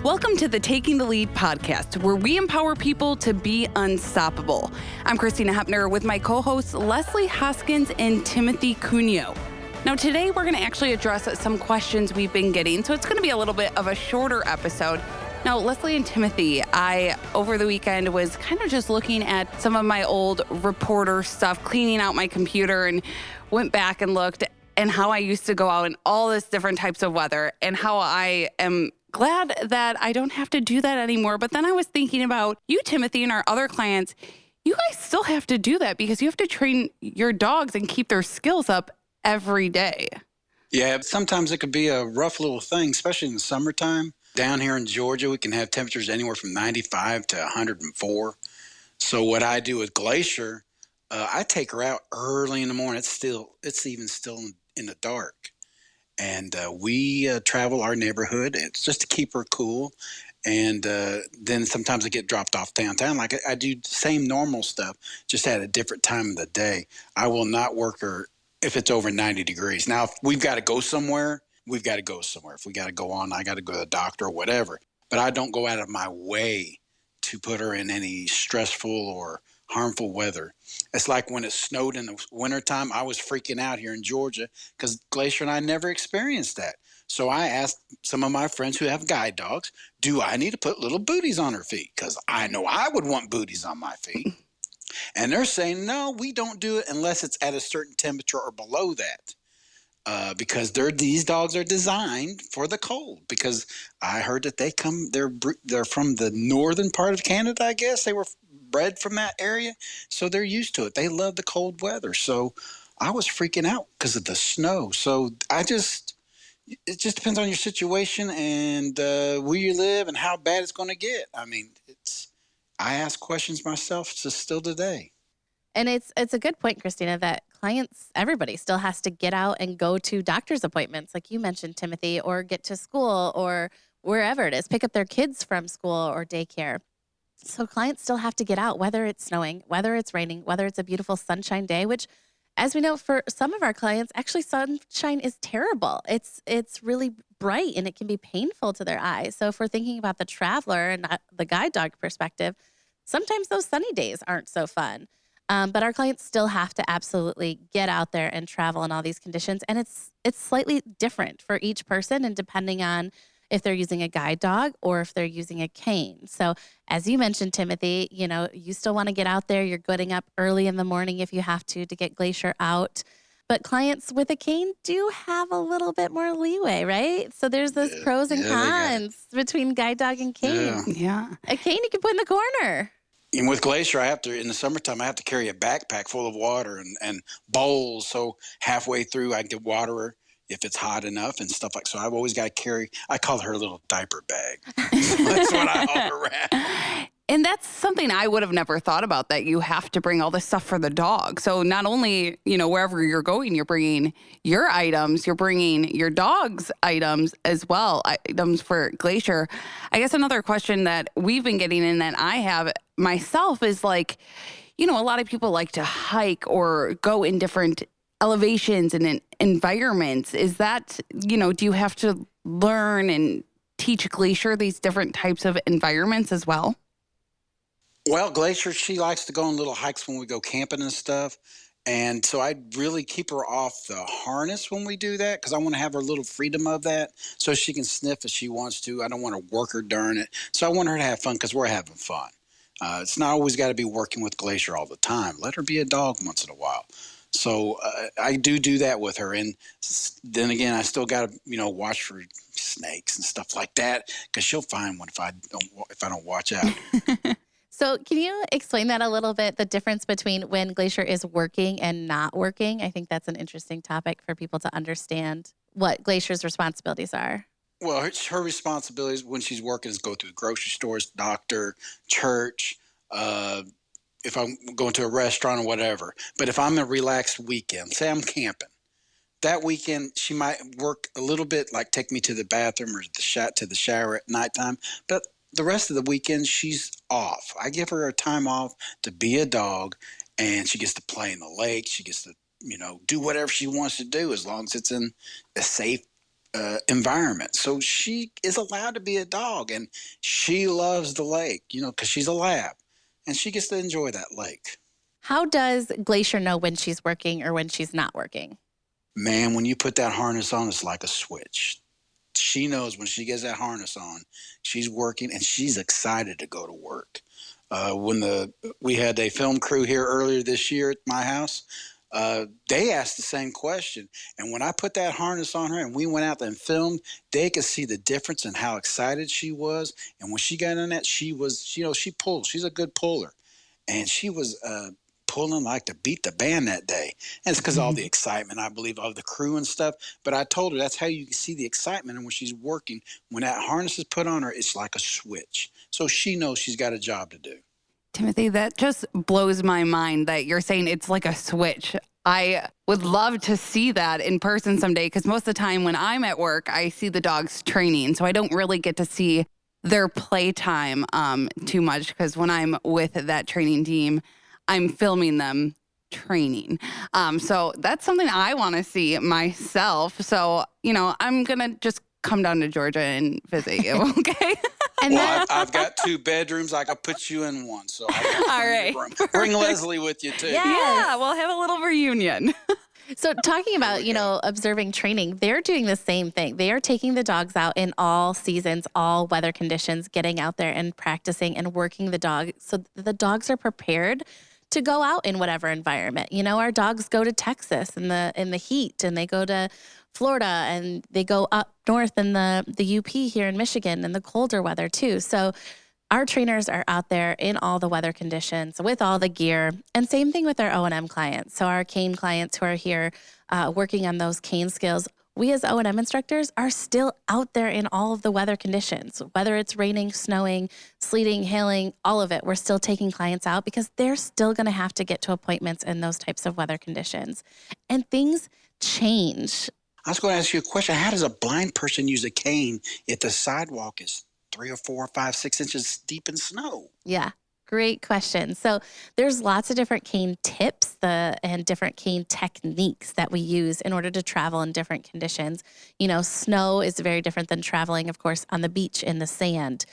Welcome to the Taking the Lead podcast, where we empower people to be unstoppable. I'm Christina Hepner with my co-hosts Leslie Hoskins and Timothy Cuneo. Now today we're going to actually address some questions we've been getting, so it's going to be a little bit of a shorter episode. Now, Leslie and Timothy, I, over the weekend, was kind of just looking at some of my old reporter stuff, cleaning out my computer, and went back and looked and how I used to go out in all this different types of weather and how I am glad that I don't have to do that anymore. But then I was thinking about you, Timothy, and our other clients. You guys still have to do that because you have to train your dogs and keep their skills up every day. Yeah, sometimes it could be a rough little thing, especially in the summertime. Down here in Georgia, we can have temperatures anywhere from 95 to 104. So what I do with Glacier, I take her out early in the morning. It's even still in the dark. And we travel our neighborhood. It's just to keep her cool. And then sometimes I get dropped off downtown. Like I do the same normal stuff, just at a different time of the day. I will not work her if it's over 90 degrees. Now, if we've got to go somewhere, we've got to go somewhere. If we got to go on, I got to go to the doctor or whatever. But I don't go out of my way to put her in any stressful or harmful weather. It's like when it snowed in the wintertime, I was freaking out here in Georgia because Glacier and I never experienced that. So I asked some of my friends who have guide dogs, do I need to put little booties on her feet? Because I know I would want booties on my feet. And they're saying, no, we don't do it unless it's at a certain temperature or below that. Because these dogs are designed for the cold. Because I heard that they're from the northern part of Canada, I guess. They were bred from that area, so they're used to it. They love the cold weather. So I was freaking out because of the snow. So it just depends on your situation and where you live and how bad it's going to get. I mean, I ask questions myself still today. And it's a good point, Christina, that everybody still has to get out and go to doctor's appointments, like you mentioned, Timothy, or get to school or wherever it is, pick up their kids from school or daycare. So clients still have to get out, whether it's snowing, whether it's raining, whether it's a beautiful sunshine day, which, as we know, for some of our clients, actually sunshine is terrible. It's really bright and it can be painful to their eyes. So if we're thinking about the traveler and not the guide dog perspective, sometimes those sunny days aren't so fun. But our clients still have to absolutely get out there and travel in all these conditions. And it's slightly different for each person and depending on if they're using a guide dog or if they're using a cane. So as you mentioned, Timothy, you still want to get out there. You're getting up early in the morning if you have to get Glacier out. But clients with a cane do have a little bit more leeway, right? So there's those pros and cons between guide dog and cane. Yeah. A cane you can put in the corner. And with Glacier, in the summertime, I have to carry a backpack full of water and bowls. So halfway through, I can water her if it's hot enough and stuff like. So I've always got to carry. I call her a little diaper bag. So that's what I haul around. And that's something I would have never thought about, that you have to bring all this stuff for the dog. So not only, wherever you're going, you're bringing your items, you're bringing your dog's items as well, items for Glacier. I guess another question that we've been getting and that I have myself is like, a lot of people like to hike or go in different elevations and in environments. Is that, do you have to learn and teach Glacier these different types of environments as well? Well, Glacier, she likes to go on little hikes when we go camping and stuff. And so I really keep her off the harness when we do that because I want to have her little freedom of that so she can sniff if she wants to. I don't want to work her during it. So I want her to have fun because we're having fun. It's not always got to be working with Glacier all the time. Let her be a dog once in a while. So I do that with her. And then again, I still got to, watch for snakes and stuff like that because she'll find one if I don't watch out. So can you explain that a little bit, the difference between when Glacier is working and not working? I think that's an interesting topic for people to understand what Glacier's responsibilities are. Well, her responsibilities when she's working is go to the grocery stores, doctor, church, if I'm going to a restaurant or whatever. But if I'm a relaxed weekend, say I'm camping, that weekend she might work a little bit, like take me to the bathroom or to the shower at nighttime. But the rest of the weekend, she's off. I give her a time off to be a dog, and she gets to play in the lake. She gets to, do whatever she wants to do as long as it's in a safe environment. So she is allowed to be a dog, and she loves the lake, because she's a lab, and she gets to enjoy that lake. How does Glacier know when she's working or when she's not working? Man, when you put that harness on, it's like a switch. She knows when she gets that harness on, she's working and she's excited to go to work. When we had a film crew here earlier this year at my house, they asked the same question. And when I put that harness on her and we went out and filmed, they could see the difference in how excited she was. And when she got on that, she was, she pulls. She's a good puller. And she was pulling like to beat the band that day. And it's because of all the excitement, I believe, of the crew and stuff. But I told her that's how you see the excitement. And when she's working, when that harness is put on her, it's like a switch. So she knows she's got a job to do. Timothy, that just blows my mind that you're saying it's like a switch. I would love to see that in person someday, because most of the time when I'm at work, I see the dogs training. So I don't really get to see their playtime too much, because when I'm with that training team, I'm filming them training. So that's something I want to see myself. So, I'm going to just come down to Georgia and visit you, okay? And Well, I've got 2 bedrooms. I could put you in one. So All right. Bring Leslie with you, too. Yeah, we'll have a little reunion. So talking about, observing training, they're doing the same thing. They are taking the dogs out in all seasons, all weather conditions, getting out there and practicing and working the dog so the dogs are prepared to go out in whatever environment. Our dogs go to Texas in the heat, and they go to Florida, and they go up north in the UP here in Michigan in the colder weather too. So our trainers are out there in all the weather conditions with all the gear, and same thing with our O&M clients. So our cane clients who are here working on those cane skills, we as O&M instructors are still out there in all of the weather conditions, whether it's raining, snowing, sleeting, hailing, all of it. We're still taking clients out because they're still going to have to get to appointments in those types of weather conditions. And things change. I was going to ask you a question. How does a blind person use a cane if the sidewalk is 3 or 4 or 5, 6 inches deep in snow? Yeah, great question. So there's lots of different cane tips and different cane techniques that we use in order to travel in different conditions. Snow is very different than traveling, of course, on the beach in the sand.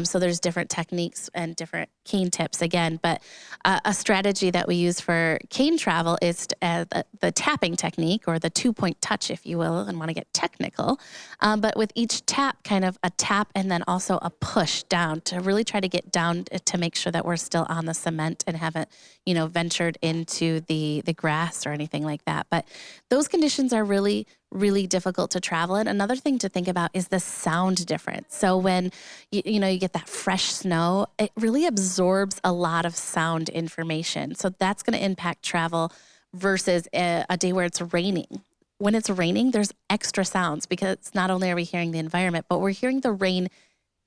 So there's different techniques and different cane tips again. But a strategy that we use for cane travel is the tapping technique, or the 2-point touch, if you will, and want to get technical. But with each tap, kind of a tap and then also a push down to really try to get down to make sure that we're still on the cement and haven't, ventured into the grass or anything like that. But those conditions are really, really difficult to travel in. Another thing to think about is the sound difference. So when you get that fresh snow, it really absorbs a lot of sound information. So that's going to impact travel versus a day where it's raining. When it's raining, there's extra sounds because not only are we hearing the environment, but we're hearing the rain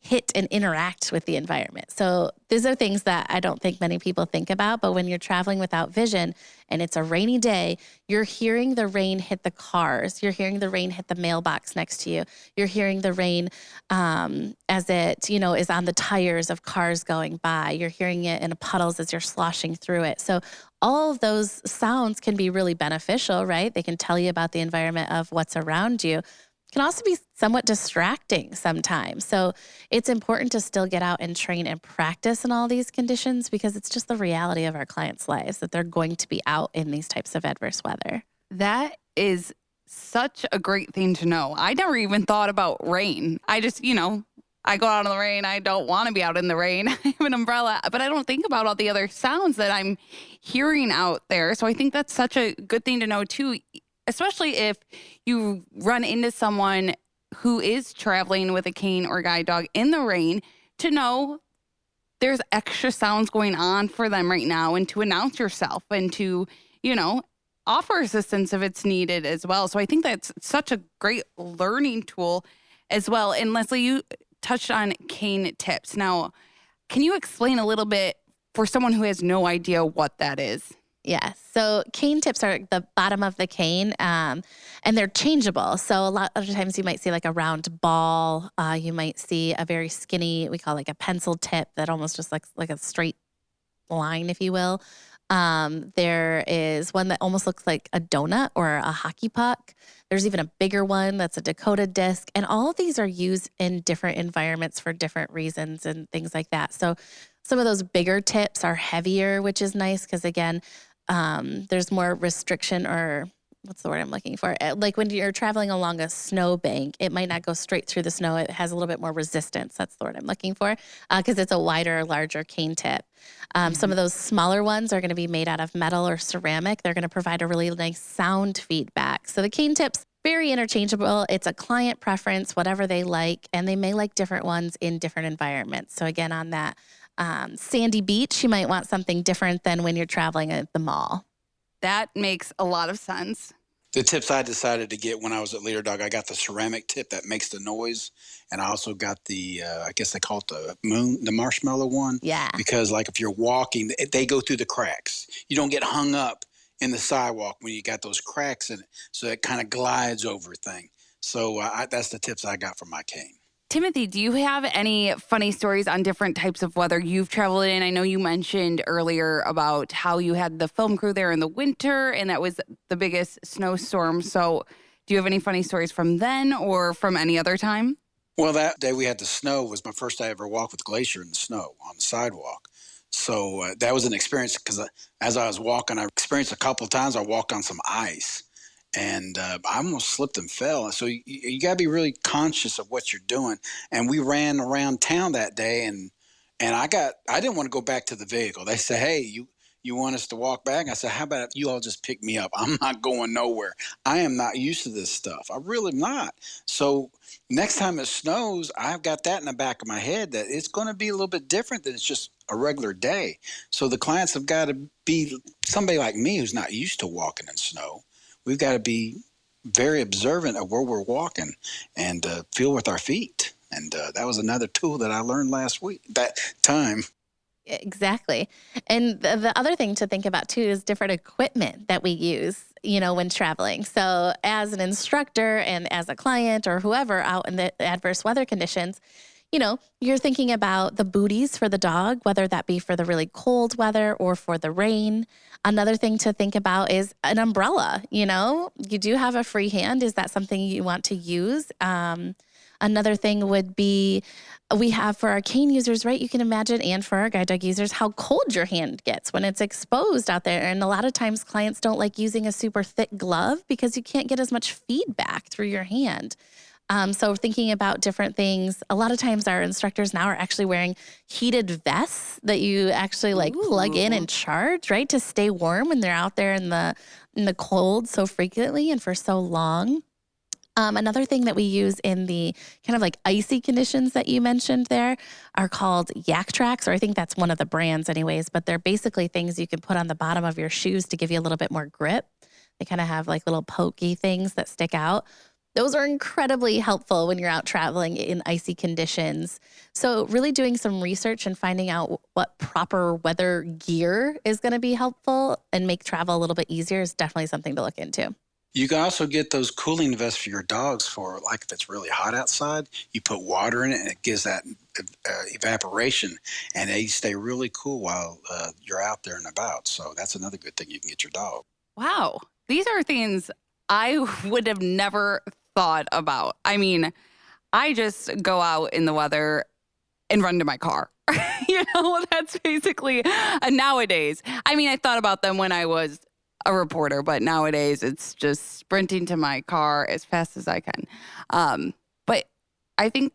hit and interact with the environment. So these are things that I don't think many people think about, but when you're traveling without vision and it's a rainy day, you're hearing the rain hit the cars. You're hearing the rain hit the mailbox next to you. You're hearing the rain as it, is on the tires of cars going by. You're hearing it in puddles as you're sloshing through it. So all of those sounds can be really beneficial, right? They can tell you about the environment of what's around you. Can also be somewhat distracting sometimes. So it's important to still get out and train and practice in all these conditions because it's just the reality of our clients' lives that they're going to be out in these types of adverse weather. That is such a great thing to know. I never even thought about rain. I just, I go out in the rain. I don't want to be out in the rain. I have an umbrella, but I don't think about all the other sounds that I'm hearing out there. So I think that's such a good thing to know too, especially if you run into someone who is traveling with a cane or guide dog in the rain, to know there's extra sounds going on for them right now, and to announce yourself and to, offer assistance if it's needed as well. So I think that's such a great learning tool as well. And Leslie, you touched on cane tips. Now, can you explain a little bit for someone who has no idea what that is? Yeah. So cane tips are the bottom of the cane, and they're changeable. So a lot of times you might see like a round ball. You might see a very skinny, we call like a pencil tip that almost just looks like a straight line, if you will. There is one that almost looks like a donut or a hockey puck. There's even a bigger one that's a Dakota disc. And all of these are used in different environments for different reasons and things like that. So some of those bigger tips are heavier, which is nice because, again, there's more restriction, or what's the word I'm looking for? Like when you're traveling along a snow bank, it might not go straight through the snow. It has a little bit more resistance. That's the word I'm looking for, because it's a wider, larger cane tip. Some of those smaller ones are going to be made out of metal or ceramic. They're going to provide a really nice sound feedback. So the cane tips, very interchangeable. It's a client preference, whatever they like, and they may like different ones in different environments. So again, on that sandy beach, you might want something different than when you're traveling at the mall. That makes a lot of sense. The tips I decided to get when I was at Leader Dog, I got the ceramic tip that makes the noise. And I also got the, I guess they call it the marshmallow one. Yeah. Because like if you're walking, they go through the cracks. You don't get hung up in the sidewalk when you got those cracks in it. So it kind of glides over thing. So that's the tips I got from my cane. Timothy, do you have any funny stories on different types of weather you've traveled in? I know you mentioned earlier about how you had the film crew there in the winter, and that was the biggest snowstorm. So do you have any funny stories from then or from any other time? Well, that day we had the snow was my first day I ever walked with Glacier in the snow on the sidewalk. So that was an experience because as I was walking, I experienced a couple of times I walked on some ice. And I almost slipped and fell. So you got to be really conscious of what you're doing. And we ran around town that day, and I didn't want to go back to the vehicle. They said, "Hey, you want us to walk back?" I said, "How about you all just pick me up? I'm not going nowhere. I am not used to this stuff. I really am not." So next time it snows, I've got that in the back of my head that it's going to be a little bit different than it's just a regular day. So the clients have got to be somebody like me who's not used to walking in snow. We've got to be very observant of where we're walking and feel with our feet. And that was another tool that I learned that time. Exactly. And the other thing to think about too is different equipment that we use, when traveling. So as an instructor and as a client or whoever out in the adverse weather conditions, you're thinking about the booties for the dog, whether that be for the really cold weather or for the rain. Another thing to think about is an umbrella. You do have a free hand. Is that something you want to use? Another thing would be we have for our cane users, right? You can imagine, and for our guide dog users, how cold your hand gets when it's exposed out there. And a lot of times clients don't like using a super thick glove because you can't get as much feedback through your hand. So thinking about different things, a lot of times our instructors now are actually wearing heated vests that you actually plug in and charge, right? To stay warm when they're out there in the cold so frequently and for so long. Another thing that we use in the kind of icy conditions that you mentioned there are called yak tracks, or I think that's one of the brands anyways, but they're basically things you can put on the bottom of your shoes to give you a little bit more grip. They kind of have little pokey things that stick out. Those are incredibly helpful when you're out traveling in icy conditions. So really doing some research and finding out what proper weather gear is going to be helpful and make travel a little bit easier is definitely something to look into. You can also get those cooling vests for your dogs for if it's really hot outside, you put water in it and it gives that evaporation and they stay really cool while you're out there and about. So that's another good thing you can get your dog. Wow. These are things I would have never thought about. I mean, I just go out in the weather and run to my car. That's basically nowadays. I mean, I thought about them when I was a reporter, but nowadays it's just sprinting to my car as fast as I can. But I think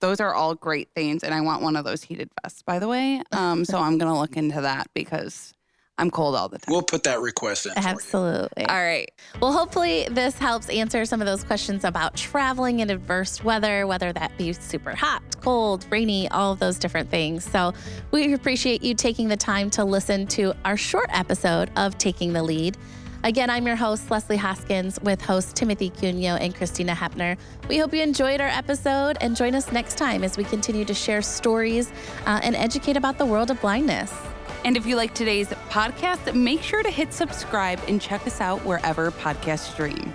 those are all great things, and I want one of those heated vests, by the way. So I'm going to look into that because I'm cold all the time. We'll put that request in. Absolutely. All right. Well, hopefully this helps answer some of those questions about traveling in adverse weather, whether that be super hot, cold, rainy, all of those different things. So we appreciate you taking the time to listen to our short episode of Taking the Lead. Again, I'm your host, Leslie Hoskins, with hosts Timothy Cuneo and Christina Hepner. We hope you enjoyed our episode and join us next time as we continue to share stories and educate about the world of blindness. And if you like today's podcast, make sure to hit subscribe and check us out wherever podcasts stream.